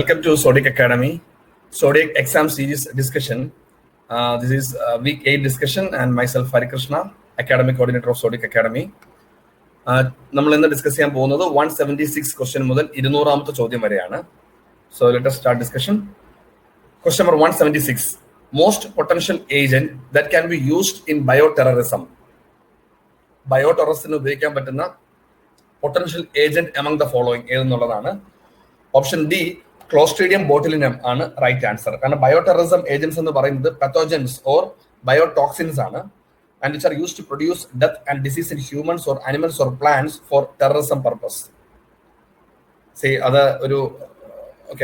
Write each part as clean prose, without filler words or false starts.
Welcome to Zodiac Academy, Zodiac exam series discussion. This is week 8 discussion and myself, Hari Krishna, academic coordinator of Zodiac Academy. നമ്മൾ ഇന്ന് discuss ചെയ്യാൻ പോകുന്നത് 176 question മുതൽ 200ാമത്തെ ചോദ്യം വരെയാണ്. So let us start discussion. Question number 176. Most potential agent that can be used in bioterrorism. ബയോടെററിസത്തിന് ഉപയോഗിക്കാൻ പറ്റുന്ന potential agent among the following ഏതെന്നുള്ളതാണ്. ഓപ്ഷൻ ഡി ക്ലോസ്ട്രീഡിയം ബോട്ടുലിനം ആണ് റൈറ്റ് ആൻസർ. കാരണം ബയോടെററിസം ഏജന്റ്സ് എന്ന് പറയുന്നത് പത്തോജൻസ് ഓർ ബയോടോക്സിൻസ് ആണ്, and which are used to produce death and disease in humans or animals or plants for terrorism purpose. അത് ഒരു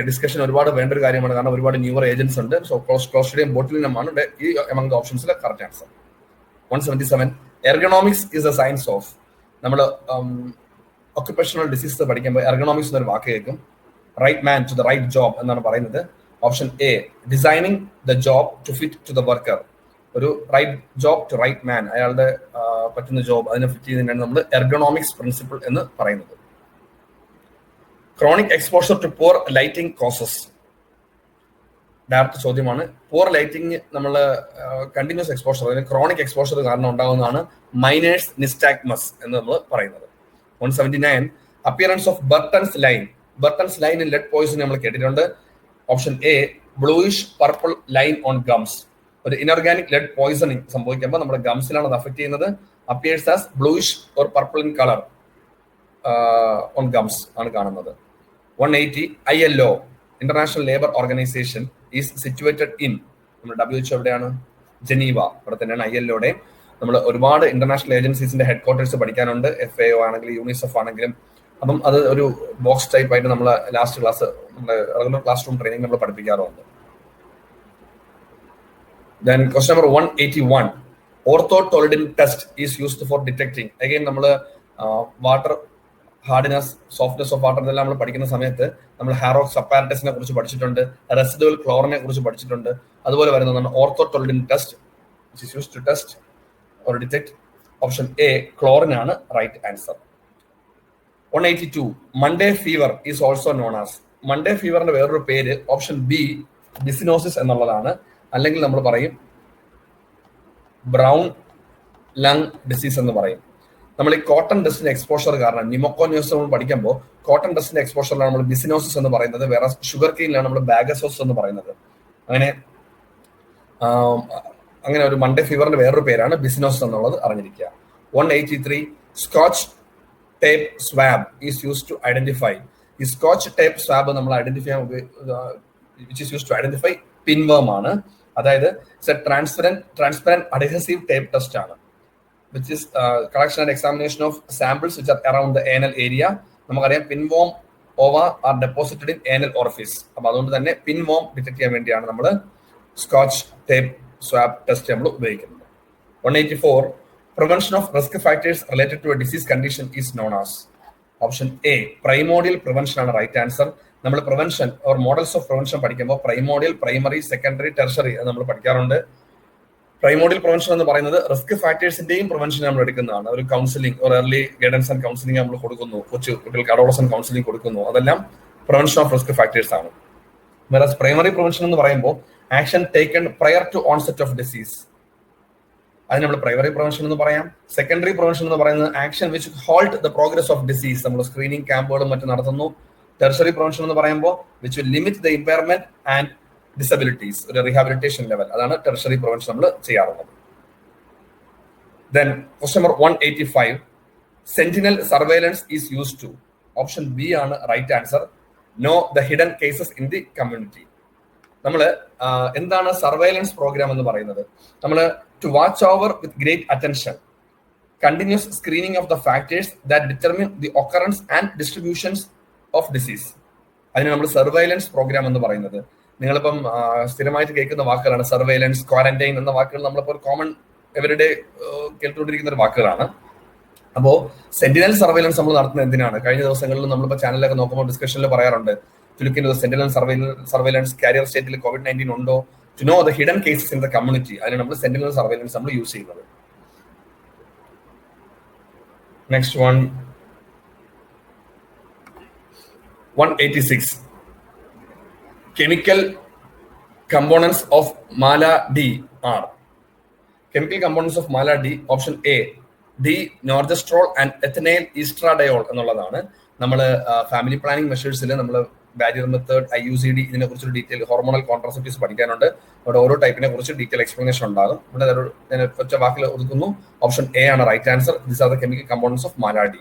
discussion ഒരുപാട് വേണ്ട ഒരു കാര്യമാണ്, കാരണം ഒരുപാട് ന്യൂവർ ഏജന്റ്സ് ഉണ്ട്. സോ ക്ലോസ്ട്രീഡിയം ബോട്ടുലിനം ആണ് ഈ എമംഗ് ദ ഓപ്ഷൻസിലെ correct answer. 177. Ergonomics is a science of. നമ്മൾ ഒക്യുപേഷണൽ ഡിസീസ് പഠിക്കുമ്പോൾ എർഗണോമിക്സ് എന്നൊരു വാക്ക് കേൾക്കും. Right man to the right job എന്നാണ് പറയുന്നത്. Option A designing the job to fit to the worker. ഒരു right job to right man, അയാളുടെ പറ്റുന്ന ജോബ് അതിനെ ഫിറ്റ് ചെയ്യുന്നതിനാണ് നമ്മൾ എർഗണോമിക്സ് പ്രിൻസിപ്പിൾ എന്ന് പറയുന്നത്. Chronic exposure to poor lighting causes. Direct ചോദ്യമാണ്. പുവർ ലൈറ്റിംഗ് നമ്മൾ കണ്ടിന്യൂസ് എക്സ്പോഷർ, അതിന് ക്രോണിക് എക്സ്പോഷർ കാരണം ഉണ്ടാകുന്നതാണ് മൈനേഴ്സ് നിസ്റ്റാഗ്മസ് എന്ന് നമ്മൾ പറയുന്നത്. 179. Appearance of Burton's line. Burton's line in lead poison നമ്മൾ കേട്ടിട്ടുണ്ട്. Option A bluish purple line on gums. ഒരു ഇനോർഗാനിക് ലെഡ് പോയിസണിങ് സംഭവിക്കുമ്പോൾ നമ്മുടെ ഗംസിലാണ് അത് അഫക്ട് ചെയ്യുന്നത്. Appears as bluish or purple in colour on gums ആണ് കാണുന്നത്. 180. ILO international labour organisation is situated in. നമ്മുടെ WHO എവിടെയാണ്? ജനീവ. ഇവിടെ തന്നെയാണ് ILOയുടെ. നമ്മൾ ഒരുപാട് ഇന്റർനാഷണൽ ഏജൻസീസിന്റെ ഹെഡ് ക്വാർട്ടേഴ്സ് പഠിക്കാനുണ്ട്. FAO ആണെങ്കിലും യൂണിസെഫ് ആണെങ്കിലും. അപ്പം അത് ഒരു ബോക്സ് ടൈപ്പ് ആയിട്ട് നമ്മൾ ലാസ്റ്റ് ക്ലാസ് നമ്മുടെ റെഗുലർ ക്ലാസ് റൂം ട്രെയിനിങ് നമ്മൾ പഠിപ്പിക്കാറുണ്ട്. Then question number 181. Ortho-Toledin test is used for detecting. Again, നമ്മൾ water hardness, softness of water ഇതെല്ലാം നമ്മൾ പഠിക്കുന്ന സമയത്ത് നമ്മൾ ഹാരോക്സ് അപ്പാരറ്റസിനെ കുറിച്ച് പഠിച്ചിട്ടുണ്ട്, റെസിഡുവൽ ക്ലോറിനെ കുറിച്ച് പഠിച്ചിട്ടുണ്ട്. അതുപോലെ വരുന്നതാണ് orthotolidine test, which is used to test or detect. Option A chlorine ആണ് right answer. 182. Monday fever is also known as. Monday ഫീവറിന്റെ വേറൊരു പേര് ഓപ്ഷൻ ബി ബിസിനോസിസ് എന്നുള്ളതാണ്. അല്ലെങ്കിൽ നമ്മൾ പറയും ബ്രൗൺ ലങ് ഡിസീസ് എന്ന് പറയും. നമ്മൾ ഈ കോട്ടൺ ഡസ്റ്റിന്റെ എക്സ്പോഷർ കാരണം നിമോക്കോണിയോസ് നമ്മൾ പഠിക്കുമ്പോൾ കോട്ടൺ ഡസ്റ്റിന്റെ എക്സ്പോഷറിലാണ് നമ്മൾ ബിസിനോസിസ് എന്ന് പറയുന്നത്. വേറെ ഷുഗർ കെയിനിലാണ് നമ്മൾ ബാഗസോസ് എന്ന് പറയുന്നത്. അങ്ങനെ ഒരു മൺഡേ ഫീവറിന്റെ വേറൊരു പേരാണ് ബിസിനോസിസ് എന്നുള്ളത് അറിഞ്ഞിരിക്കുക. 183. Scotch tape swab is used to identify. ഈ സ്കോച്ച് ടേപ്പ് സ്വാബ് നമ്മൾ identify which is used to identify pinworm ആണ്. അതായത് ട്രാൻസ്പെറന്റ് അഡ്ഹസീവ് ടേപ്പ് ടെസ്റ്റ് ആണ്, which is collection and examination of samples which are around the anal area. നമുക്കറിയാം pinworm ova are deposited in anal orifice. അപ്പൊ അതുകൊണ്ട് തന്നെ പിൻവോം detect ചെയ്യാൻ വേണ്ടിയാണ് നമ്മൾ സ്കോച്ച് ടേപ്പ് സ്വാബ് ടെസ്റ്റ് നമ്മൾ ഉപയോഗിക്കുന്നത്. 184. Prevention of risk factors related to a disease condition is known as. Option A primordial prevention ആണ് റൈറ്റ് ആൻസർ. നമ്മൾ prevention or models of prevention പഠിക്കുമ്പോൾ പ്രൈമോഡിയൽ, പ്രൈമറി, സെക്കൻഡറി, ടെർഷറി നമ്മൾ പഠിക്കാറുണ്ട്. Primordial prevention എന്ന് പറയുന്നത് risk ഫാക്ടേഴ്സിന്റെയും prevention നമ്മൾ എടുക്കുന്നതാണ്. ഒരു കൗൺസിലിംഗ് ഒരു ഏർലി ഗൈഡൻസ് ആൻഡ് കൗൺസിലിംഗ് നമ്മൾ കൊടുക്കുന്നു, കുട്ടികൾക്ക് അഡോളസന്റ് കൗൺസിലിംഗ് കൊടുക്കുന്നു. അതെല്ലാം പ്രിവെൻഷൻ ഓഫ് റിസ്ക് ഫാക്ടേഴ്സ് ആണ്. വേറെ പ്രൈമറി പ്രിവെൻഷൻ എന്ന് പറയുമ്പോൾ action taken prior to onset of disease, അതിന് നമ്മൾ പ്രൈമറി പ്രിവെൻഷൻ എന്ന് പറയാം. സെക്കൻഡറി പ്രിവെൻഷൻ എന്ന് പറയുന്നത് action which halt the progress of disease, നമ്മൾ സ്ക്രീനിങ് ക്യാമ്പുകളും മറ്റും നടത്തുന്നു. ടെർഷറി പ്രിവെൻഷൻ എന്ന് പറയുമ്പോൾ which will limit the impairment and disabilities, ഒരു റീഹാബിലിറ്റേഷൻ ലെവൽ, അതാണ് ടെർഷറി പ്രിവെൻഷൻ നമ്മൾ ചെയ്യാറുള്ളത്. Then question number 185. Sentinel surveillance is used to. Option B ആണ് right answer. Know the hidden cases in the community. നമ്മൾ എന്താണ് surveillance programme എന്ന് പറയുന്നത്? നമ്മൾ to watch over with great attention continuous screening of the factors that determine the occurrence and distributions of disease, അതിന് നമ്മൾ surveillance programme എന്ന് പറയുന്നത്. നിങ്ങളിപ്പം സ്ഥിരമായിട്ട് കേൾക്കുന്ന വാക്കുകളാണ് സർവൈലൻസ്, ക്വാറന്റൈൻ എന്ന വാക്കുകൾ. നമ്മളിപ്പോൾ കോമൺ എവരുടെ കേട്ടുകൊണ്ടിരിക്കുന്ന ഒരു വാക്കുകളാണ്. അപ്പോൾ സെന്റിനൽ സർവൈലൻസ് നമ്മൾ നടത്തുന്നത് എന്തിനാണ്? കഴിഞ്ഞ ദിവസങ്ങളിൽ നമ്മളിപ്പോൾ ചാനലിലൊക്കെ നോക്കുമ്പോൾ ഡിസ്കഷനിൽ പറയാറുണ്ട് to look in the sentinel surveillance carrier സ്റ്റേറ്റിൽ COVID-19 ഉണ്ടോ, to know the hidden cases in the community. അതിന് നമ്മൾ സെന്റിനൽ സർവൈലൻസ് നമ്മൾ യൂസ് ചെയ്യുന്നത്. Next 186. Chemical components of Mala D are chemical components of Mala D. Option A, D-norgestrol and ethinyl estradiol എന്നുള്ളതാണ്. നമ്മൾ family planning മെഷേഴ്സിൽ നമ്മൾ barrier method, IUCD, ഇതിനെ കുറിച്ച് detail hormonal contraceptives പഠിക്കാനുണ്ട്. അവിടെ ഓരോ ടൈപ്പിനെ കുറിച്ച് ഡീറ്റെയിൽ എക്സ്പ്ലനേഷൻ ഉണ്ടാകും. ഇവിടെ ഞാൻ ഒറ്റ വാക്കിൽ ഒതുക്കുന്നു. ഓപ്ഷൻ എ ആണ് right answer. This are the chemical components of Mala D.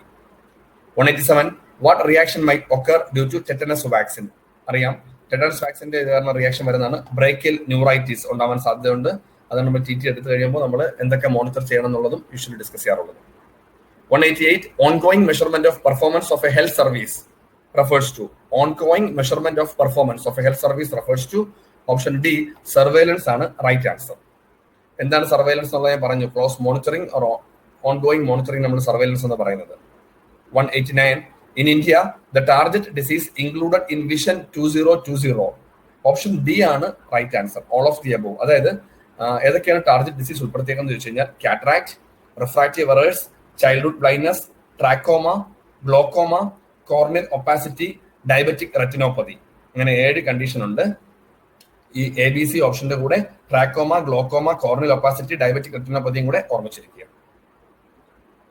187. What reaction might occur due to tetanus vaccine? അറിയാം, ടെറ്റനസ് വാക്സിന്റെ കാരണം റിയാക്ഷൻ വരുന്നതാണ്. ബ്രേക്കിൽ ന്യൂറൈറ്റിസ് ഉണ്ടാവാൻ സാധ്യതയുണ്ട്. അതാണ് നമ്മൾ TT എടുത്തു കഴിയുമ്പോൾ നമ്മൾ എന്തൊക്കെ മോണിറ്റർ ചെയ്യണം എന്നുള്ളതും യൂഷ്വലി ഡിസ്കസ് ചെയ്യാറുള്ളത്. 188. Ongoing measurement of performance of a health service refers to. Ongoing measurement of performance of a health service refers to. Option D, surveillance ആണ് റൈറ്റ് ആൻസർ. എന്താണ് സർവൈലൻസ് എന്നുള്ളത് ഞാൻ പറഞ്ഞു. Close monitoring or ongoing monitoring നമ്മൾ surveillance എന്ന് പറയുന്നത്. 189. In India, the target disease included in Vision 2020. Option D ആണ് right answer. All of the above. അതായത് ഏതൊക്കെയാണ് ടാർഗറ്റ് ഡിസീസ് ഉൾപ്പെടുത്തിയേക്കെന്ന് ചോദിച്ചു കഴിഞ്ഞാൽ cataract, refractive errors, childhood blindness, trachoma, glaucoma, corneal opacity, diabetic retinopathy. അങ്ങനെ 7 കണ്ടീഷൻ ഉണ്ട്. ഈ ABC ഓപ്ഷന്റെ കൂടെ ട്രാക്കോമ, ഗ്ലോക്കോമ, കോർണിയൽ ഒപ്പാസിറ്റി, ഡയബറ്റിക് റെറ്റിനോപ്പതിയും കൂടെ ഓർമ്മിച്ചിരിക്കുക.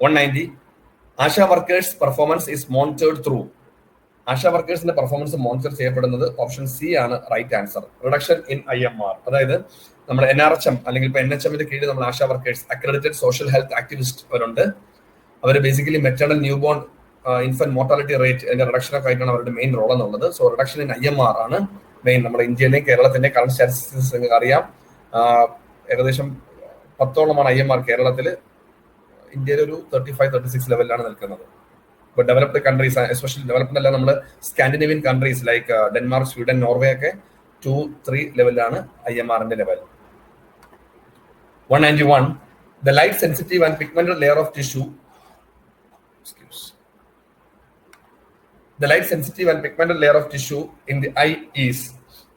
190. ASHA workers performance is monitored through. ASHA വർക്കേഴ്സിന്റെ പെർഫോമൻസ് മോണിറ്റർ ചെയ്യപ്പെടുന്നത് ഓപ്ഷൻ സി ആണ് right answer. Reduction in IMR. അതായത് നമ്മുടെ NRHM അല്ലെങ്കിൽ ഇപ്പൊ NHMന്റെ കീഴിൽ നമ്മൾ ASHA workers, accredited social health activist അവരുണ്ട്. അവർ basically maternal newborn infant mortality rate അതിന്റെ റിഡക്ഷനൊക്കെ ആയിട്ടാണ് അവരുടെ മെയിൻ റോൾ എന്നുള്ളത്. സോ റിഡക്ഷൻ ഇൻ IMR ആണ് മെയിൻ. നമ്മുടെ ഇന്ത്യയിലെയും കേരളത്തിന്റെ കറന്റ് സ്റ്റാറ്റിസ്റ്റിക്സ് നിങ്ങൾക്ക് അറിയാം. ഏകദേശം 10ഓളമാണ് IMR കേരളത്തിൽ. ഇന്ത്യയിൽ ഒരു 35-36 ലെവലിലാണ് നിൽക്കുന്നത്. ഇപ്പൊ ഡെവലപ്ഡ് കൺട്രീസ്, എസ്പെഷ്യലി ഡെവലപ്ഡ് അല്ല, നമ്മൾ Scandinavian countries like Denmark, Sweden, Norway ഒക്കെ 2-3 ലെവലിലാണ് IMRന്റെ level. 191. The light sensitive and pigmented layer of tissue. The light sensitive and pigmented layer of tissue in the eye is.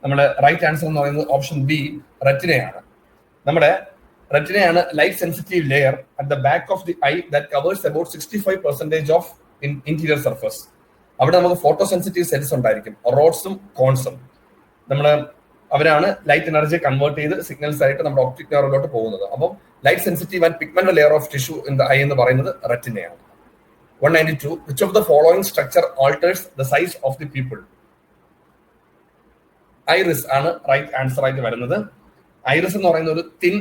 നമ്മുടെ right answer എന്ന് പറയുന്നത് option B, റെറ്റിനയാണ്. നമ്മുടെ റെറ്റിനയാണ് light sensitive layer at the back of the eye that covers about 65% of interior surface. അവിടെ നമുക്ക് photo sensitive cells ഉണ്ടായിരിക്കും, റോഡ്സും കോൺസും. അവരാണ് ലൈറ്റ് എനർജി കൺവേർട്ട് ചെയ്ത് സിഗ്നൽസ് ആയിട്ട് നമ്മുടെ ഒപ്റ്റിക് നെർവിലോട്ട് പോകുന്നത്. അപ്പം light sensitive and pigmented layer of tissue in the eye എന്ന് പറയുന്നത് റെറ്റിനയാണ്. 192. Which of the following structure alters the size of the pupil? Iris ആണ് റൈറ്റ് ആൻസർ ആയിട്ട് വരുന്നത്. ഐറിസ് എന്ന് പറയുന്ന ഒരു thin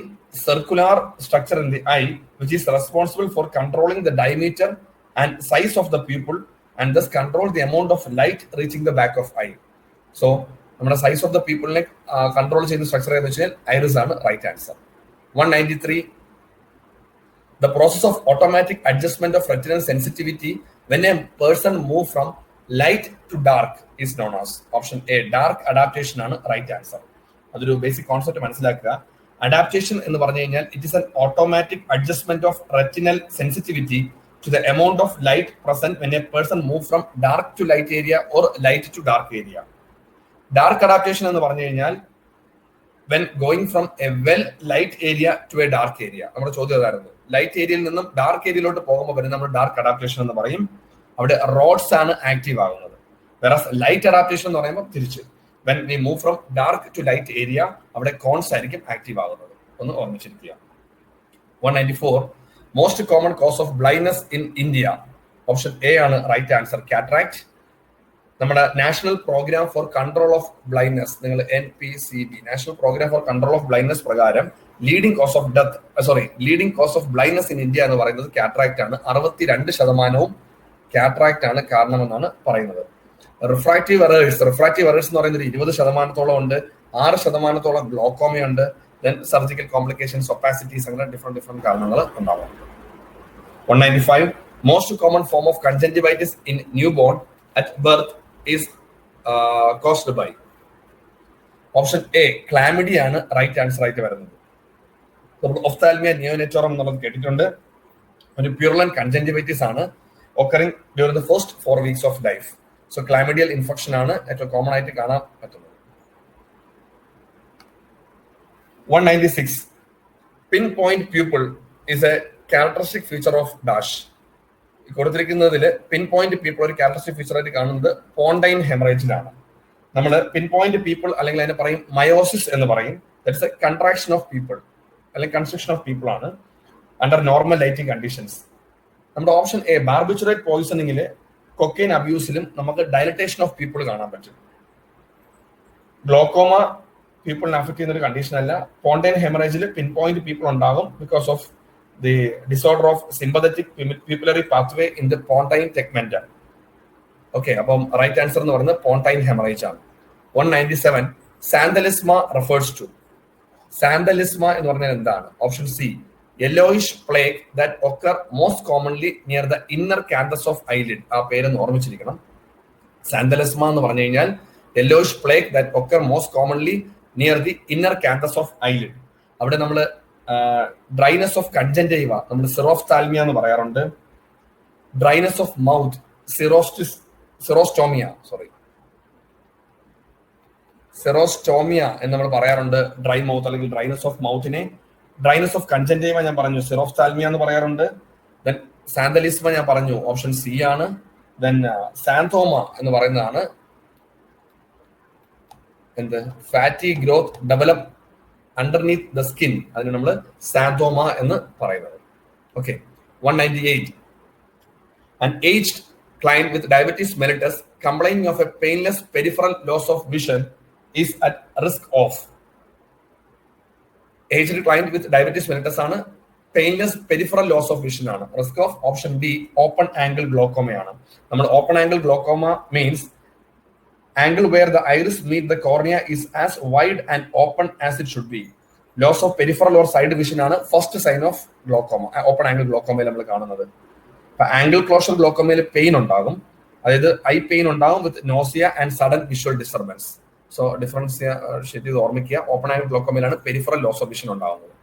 circular structure in the I which is responsible for controlling the diameter and size of the pupil and thus control the amount of light reaching the back of eye. So നമ്മുടെ size of the പീപ്പിളിനെ control ചെയ്യുന്ന structure എന്ന് വെച്ചാൽ iris ആണ് right answer. 193. The process of automatic adjustment of retinal sensitivity when a person move from light to dark is known as. Option A, dark adaptation ആണ് right answer. അതൊരു basic concept മനസ്സിലാക്കുക. Adaptation എന്ന് പറഞ്ഞു കഴിഞ്ഞാൽ it is an automatic adjustment of retinal sensitivity to the amount of light present when a person move from dark to light area or light to dark area. Dark adaptation എന്ന് പറഞ്ഞു കഴിഞ്ഞാൽ when going from a well light area to a dark area. നമ്മുടെ ചോദ്യം അതായിരുന്നു. Light ഏരിയയിൽ നിന്നും dark ഏരിയയിലോട്ട് പോകുമ്പോൾ വരുന്ന നമ്മൾ ഡാർക്ക് അഡാപ്റ്റേഷൻ എന്ന് പറയും. അവിടെ റോഡ്സ് ആണ് ആക്റ്റീവ് ആകുന്നത്. വേറസ് ലൈറ്റ് അഡാപ്റ്റേഷൻ എന്ന് പറയുമ്പോൾ തിരിച്ച് when we move from dark to light area അവിടെ കോൺസ് ആയിരിക്കും ആക്റ്റീവ് ആകുന്നത്. ഒന്ന് ഓർമ്മിച്ചിരിക്കുക. 194. Most common cause of blindness in India. Option A ആണ് റൈറ്റ് ആൻസർ, കാറ്ററാക്ട്. നമ്മുടെ national programme for control of blindness, നിങ്ങൾ NPCB national programme for control of blindness പ്രകാരം leading cause of blindness in India എന്ന് പറയുന്നത് cataract ആണ്. 62% cataract ആണ് കാരണമെന്നാണ് പറയുന്നത്. റിഫ്രാക്റ്റീവ് എറേഴ്സ് എന്ന് പറയുന്നത് 20% ഉണ്ട്. 6% ഗ്ലോക്കോമയുണ്ട്. Then surgical complications, opacities, അങ്ങനെ different കാരണങ്ങൾ ഉണ്ടാവും. 195. Most common form of conjunctivitis in newborn at birth is caused by. Option A, chlamydia ആണ് റൈറ്റ് ആൻസർ ആയിട്ട് വരുന്നത്. ഒഫ്താൽമിയ നിയോനേറ്റോറം എന്നുള്ളത് കേട്ടിട്ടുണ്ട്. ഒരു പ്യൂർലന്റ് കൺജങ്ക്റ്റിവൈറ്റിസ് ആണ് occurring during the first 4 weeks of life. So chlamydial infection ആണ് ഏറ്റവും കോമൺ ആയിട്ട് കാണാൻ പറ്റുന്നത്. 196. Pinpoint pupil is a characteristic feature of dash. കൊടുത്തിരിക്കുന്നതിൽ പിൻ പോയിന്റ് പീപ്പിൾ ഒരു ക്യാരക്ടറിസ്റ്റിക് ഫീച്ചർ ആയിട്ട് കാണുന്നത് പോണ്ടൈൻ ഹെമറേജിലാണ്. നമ്മൾ പിൻ പോയിന്റ് പീപ്പിൾ അല്ലെങ്കിൽ അതിനെ പറയും മയോസിസ് എന്ന് പറയും. That's A contraction of people അല്ലെങ്കിൽ കൺസ്ട്രക്ഷൻ ഓഫ് പീപ്പിൾ ആണ് അണ്ടർ നോർമൽ ലൈറ്റിംഗ് കണ്ടീഷൻസ്. നമ്മുടെ ഓപ്ഷൻ എ ബാർബിച്ചുറേറ്റ് പോയിസണിങ്ങിൽ കൊക്കൈൻ അബ്യൂസിലും നമുക്ക് ഡയലറ്റേഷൻ ഓഫ് പീപ്പിൾ കാണാൻ പറ്റും. ഗ്ലോക്കോമ പീപ്പിളിനെ അഫക്ട് ചെയ്യുന്ന ഒരു കണ്ടീഷൻ അല്ല. പോണ്ടൈൻ ഹെമറേജിൽ പിൻ പോയിന്റ് പീപ്പിൾ ഉണ്ടാകും because of the disorder of sympathetic pupillary pathway in the pontine tegmentum. Okay, അപ്പം റൈറ്റ് ആൻസർ എന്ന് പറയുന്നത് പോണ്ടൈൻ ഹെമറേജ് ആണ്. 197 സാന്തലിസ്മ റെഫേഴ്സ് ടു. സാന്തലിസ്മ എന്ന് പറഞ്ഞാൽ എന്താണ്? Option C yellowish plaque that occur most commonly near the inner canthus of eyelid. ആ പേരൊന്ന് ഓർമ്മിച്ചിരിക്കണം. സാന്തലിസ്മ എന്ന് പറഞ്ഞു കഴിഞ്ഞാൽ yellowish plaque that occur most commonly near the inner canthus of eyelid. അവിടെ നമ്മൾ ഡ്രൈനസ് ഓഫ് കൺജന്റൈവ നമ്മൾ സിറോഫ്താൽമിയ എന്ന് പറയാറുണ്ട്. ഡ്രൈനസ് ഓഫ് മൗത്ത് സെറോസ്റ്റോമിയ എന്ന് നമ്മൾ പറയാറുണ്ട്. ഡ്രൈ മൗത്ത് അല്ലെങ്കിൽ ഡ്രൈനസ് ഓഫ് മൗത്തിനെ. ഡ്രൈനസ് ഓഫ് കൺജന്റൈവ ഞാൻ പറഞ്ഞു സിറോഫ്താൽമിയ എന്ന് പറയാറുണ്ട്. ദെൻ സാന്തലിസ്മ ഞാൻ പറഞ്ഞു ഓപ്ഷൻ സി ആണ്. ദെൻ സാന്തോമ എന്ന് പറയുന്നതാണ് എന്ത് fatty growth develop underneath the skin. അതിന് നമ്മൾ സാന്തോമ എന്ന് പറയുന്നത്. Okay, 198 an aged client with diabetes mellitus complaining of a painless peripheral loss of vision is at risk of. Aged client with diabetes mellitus ആണ്, painless peripheral loss of vision ആണ്. Risk of option B open angle ഗ്ലോക്കോമയാണ്. നമ്മൾ open angle glaucoma means angle where the iris meet the cornea is as wide and open as it should be. Loss of peripheral or side vision ആണ് first sign of glaucoma, open angle ഗ്ലോക്കോമയിൽ നമ്മൾ കാണുന്നത്. അപ്പൊ angle closure ഗ്ലോക്കോമയിൽ pain ഉണ്ടാകും, അതായത് eye pain ഉണ്ടാകും with nausea and sudden visual disturbance. So difference ചെയ്ത് ഓർമ്മിക്കുക. ഓപ്പൺ ആംഗിൾ ഗ്ലോക്കോമയിലാണ് പെരിഫറൽ ലോസ് ഓഫ് വിഷൻ ഉണ്ടാകുന്നത്.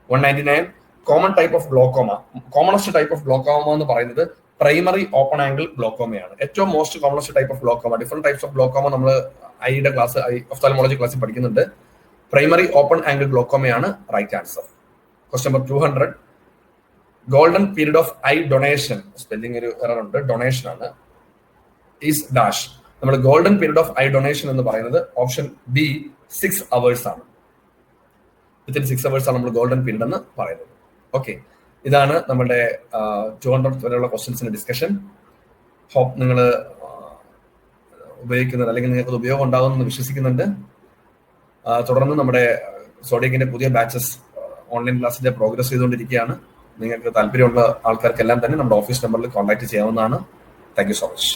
199 common type of glaucoma. Commonest type of glaucoma എന്ന് പറയുന്നത് പ്രൈമറി ഓപ്പൺ ആംഗിൾ ഗ്ലോക്കോമയാണ്. ഏറ്റവും most commonest type of glaucoma. Different types of glaucoma നമ്മൾ ഐയുടെ ക്ലാസ് ഒഫ്താൽമോളജി ക്ലാസ്സിൽ പഠിക്കുന്നുണ്ട്. പ്രൈമറി ഓപ്പൺ ആംഗിൾ ഗ്ലോക്കോമയാണ് right answer. Question number 200 golden period of eye donation. Spelling ഒരു എറർ ഉണ്ട്, ഡൊണേഷൻ ആണ്. Is dash. നമ്മൾ golden period of eye donation എന്ന് പറയുന്നത് ഓപ്ഷൻ ബി 6 hours ആണ്. വിത്തിൻ 6 hours ആണ് നമ്മൾ ഗോൾഡൻ പീരീഡ് എന്ന് പറയുന്നത്. ഓക്കെ, ഇതാണ് നമ്മുടെ 200 വരെയുള്ള ക്വസ്റ്റ്യൻസിന്റെ ഡിസ്കഷൻ. ഹോപ്പ് നിങ്ങൾ ഉപയോഗിക്കുന്നത് അല്ലെങ്കിൽ നിങ്ങൾക്ക് ഉപയോഗം ഉണ്ടാകുമെന്ന് വിശ്വസിക്കുന്നുണ്ട്. തുടർന്ന് നമ്മുടെ സോഡിയക്കിന്റെ പുതിയ ബാച്ചസ് ഓൺലൈൻ ക്ലാസ്സിന്റെ പ്രോഗ്രസ് ചെയ്തുകൊണ്ടിരിക്കുകയാണ്. നിങ്ങൾക്ക് താല്പര്യമുള്ള ആൾക്കാർക്കെല്ലാം തന്നെ നമ്മുടെ ഓഫീസ് നമ്പറിൽ കോൺടാക്ട് ചെയ്യാവുന്നതാണ്. Thank you so much.